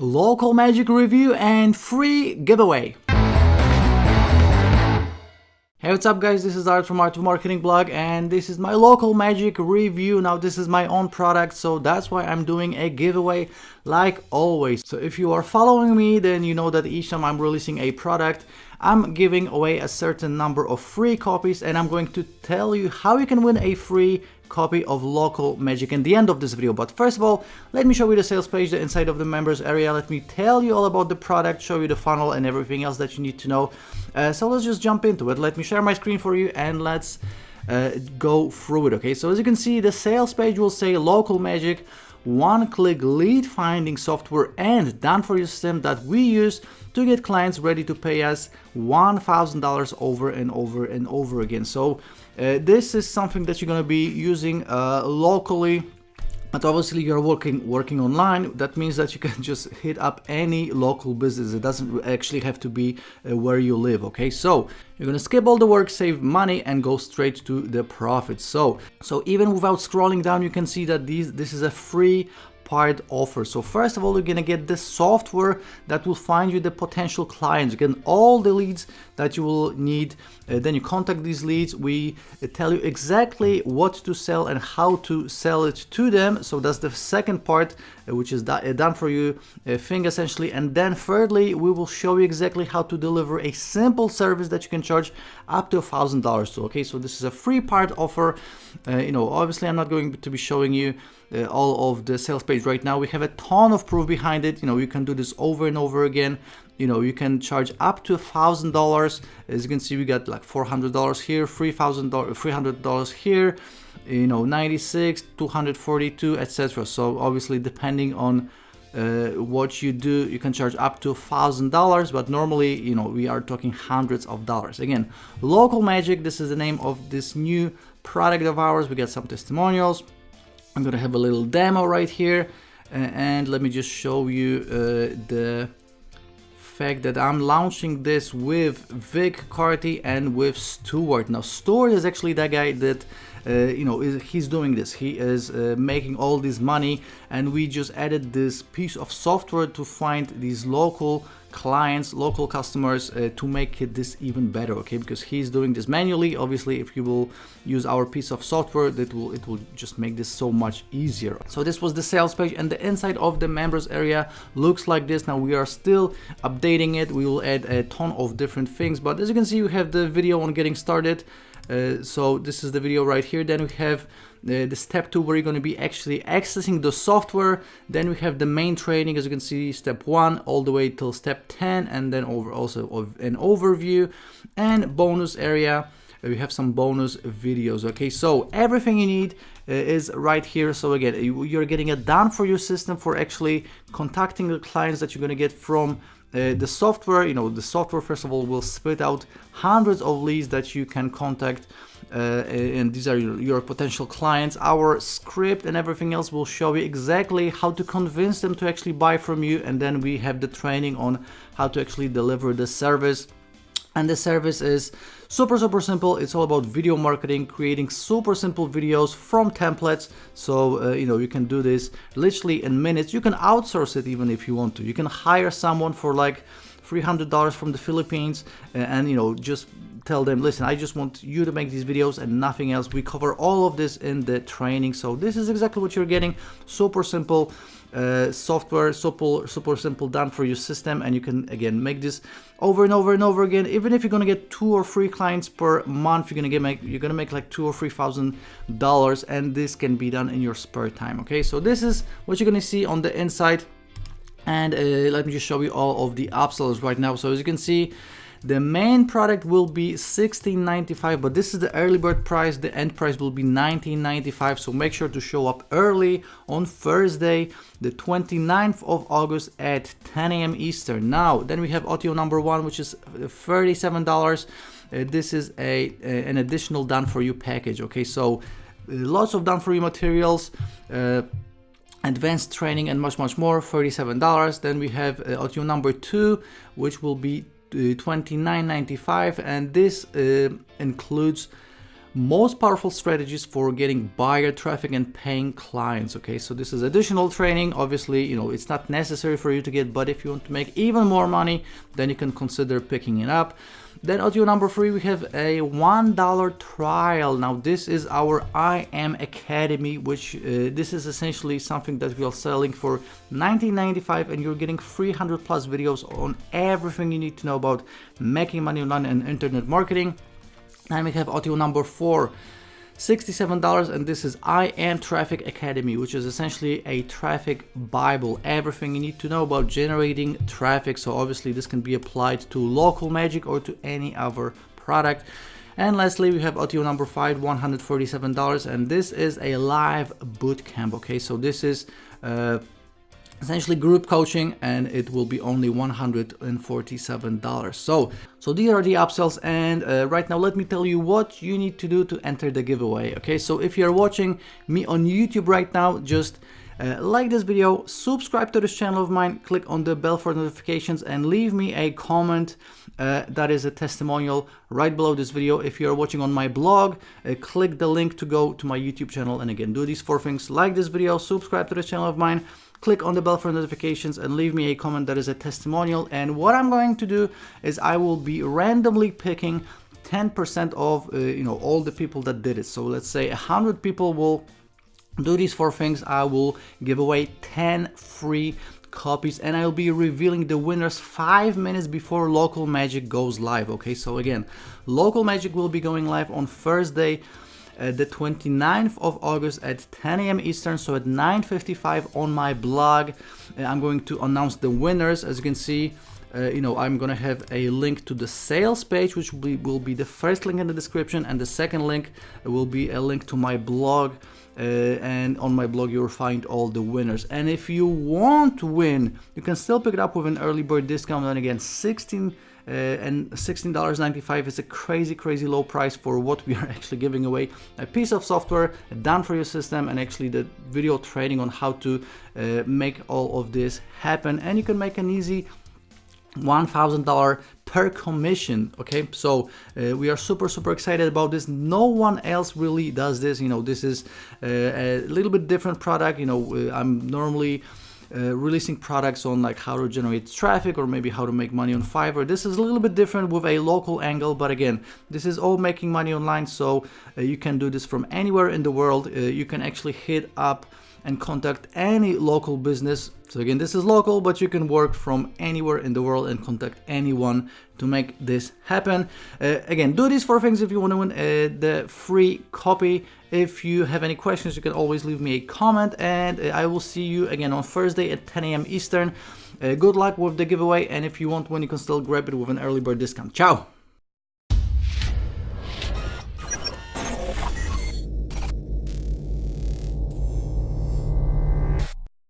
local magic review and free giveaway. Hey, what's up guys, this is Art from Art of Marketing blog, and this is my local magic review. Now this is my own product, so that's why I'm doing a giveaway like always. So if you are following me, then you know that each time I'm releasing a product, I'm giving away a certain number of free copies, and I'm going to tell you how you can win a free copy of local magic in the end of this video. But first of all, let me show you the sales page, the inside of the members area. Let me tell you all about the product, show you the funnel and everything else that you need to know. So let's just jump into it. Let me share my screen for you and let's go through it. Okay, so as you can see, the sales page will say local magic, one-click lead finding software and done for you system that we use to get clients ready to pay us $1,000 over and over and over again. So this is something that you're going to be using locally, but obviously you're working online. That means that you can just hit up any local business. It doesn't actually have to be where you live. Okay, so you're gonna skip all the work, save money, and go straight to the profits. So even without scrolling down, you can see that this is a free part offer. So first of all, you're gonna get the software that will find you the potential clients. You get all the leads that you will need. Then you contact these leads. We tell you exactly what to sell and how to sell it to them. So that's the second part, which is done for you thing essentially. And then thirdly, we will show you exactly how to deliver a simple service that you can charge up to $1,000 to. Okay, so this is a free part offer. Obviously I'm not going to be showing you all of the sales page right now. We have a ton of proof behind it. You can do this over and over again. You can charge up to $1,000. As you can see, we got like $400 here, $300 here, 96, 242, etc. So obviously, depending on what you do, you can charge up to $1,000, but normally, we are talking hundreds of dollars. Again, local magic. This is the name of this new product of ours. We got some testimonials. I'm gonna have a little demo right here, and let me just show you the fact that I'm launching this with Vic Carty and with Stuart. Now Stuart is actually that guy that he's doing this. He is making all this money, and we just added this piece of software to find these local clients, local customers, to make this even better. Okay, because he's doing this manually. Obviously, if you will use our piece of software, it will just make this so much easier. So this was the sales page, and the inside of the members area looks like this. Now we are still updating it. We will add a ton of different things, but as you can see, we have the video on getting started. So this is the video right here. Then we have the step 2, where you're going to be actually accessing the software. Then we have the main training, as you can see, step 1 all the way till step 10, and then also an overview and bonus area. We have some bonus videos. Okay, so everything you need is right here. So again, you're getting a done for you system for actually contacting the clients that you're going to get from the software. The software first of all will spit out hundreds of leads that you can contact, and these are your potential clients. Our script and everything else will show you exactly how to convince them to actually buy from you, and then we have the training on how to actually deliver the service. And the service is super simple. It's all about video marketing, creating super simple videos from templates. So you can do this literally in minutes. You can outsource it even if you want to. You can hire someone for like $300 from the Philippines, and just tell them, listen, I just want you to make these videos and nothing else. We cover all of this in the training. So this is exactly what you're getting. Super simple software, super simple done for you system, and you can again make this over and over and over again. Even if you're gonna get 2 or 3 clients per month, you're gonna make like $2,000 or $3,000, and this can be done in your spare time. Okay, so this is what you're gonna see on the inside, and let me just show you all of the upsells right now. So as you can see, the main product will be $16.95, but this is the early bird price. The end price will be $19.95. So make sure to show up early on Thursday, the 29th of August at 10 a.m. Eastern. Now, then we have OTO number 1, which is $37. This is an additional done for you package. Okay, so lots of done for you materials, advanced training, and much more. $37. Then we have OTO number 2, which will be $29.95, and this includes most powerful strategies for getting buyer traffic and paying clients. Okay, so this is additional training. Obviously, it's not necessary for you to get, but if you want to make even more money, then you can consider picking it up. Then audio number 3, we have a $1 trial. Now this is our I Am Academy, which this is essentially something that we are selling for $19.95, and you're getting 300 plus videos on everything you need to know about making money online and internet marketing. And we have audio number 4, $67, and this is I Am Traffic Academy, which is essentially a traffic Bible, everything you need to know about generating traffic. So obviously this can be applied to local magic or to any other product. And lastly, we have audio number 5, $147, and this is a live bootcamp. Okay, so this is essentially group coaching, and it will be only $147. So these are the upsells, and right now let me tell you what you need to do to enter the giveaway. Okay, so if you're watching me on YouTube right now, just like this video, subscribe to this channel of mine, click on the bell for notifications, and leave me a comment that is a testimonial right below this video. If you're watching on my blog, click the link to go to my YouTube channel. And again, do these 4 things: like this video, subscribe to this channel of mine, click on the bell for notifications, and leave me a comment that is a testimonial. And what I'm going to do is I will be randomly picking 10% of all the people that did it. So let's say 100 people will do these 4 things. I will give away 10 free copies, and I'll be revealing the winners 5 minutes before Local Magic goes live. Okay, so again, Local Magic will be going live on Thursday, the 29th of August at 10 a.m. Eastern, so at 9:55 on my blog. I'm going to announce the winners. As you can see, I'm gonna have a link to the sales page, which will be the first link in the description, and the second link will be a link to my blog. And on my blog you'll find all the winners. And if you want to win, you can still pick it up with an early bird discount. And again, $16.95 is a crazy low price for what we are actually giving away. A piece of software done for your system, and actually the video training on how to make all of this happen. And you can make an easy $1,000 per commission. Okay, so we are super excited about this. No one else really does this. This is a little bit different product. I'm normally releasing products on like how to generate traffic or maybe how to make money on Fiverr. This is a little bit different with a local angle, but again, this is all making money online, so you can do this from anywhere in the world. You can actually hit up and contact any local business. So again, this is local, but you can work from anywhere in the world and contact anyone to make this happen. Again, do these 4 things if you want to win the free copy. If you have any questions, you can always leave me a comment, and I will see you again on Thursday at 10 a.m. Eastern. Good luck with the giveaway, and if you want one, you can still grab it with an early bird discount. Ciao!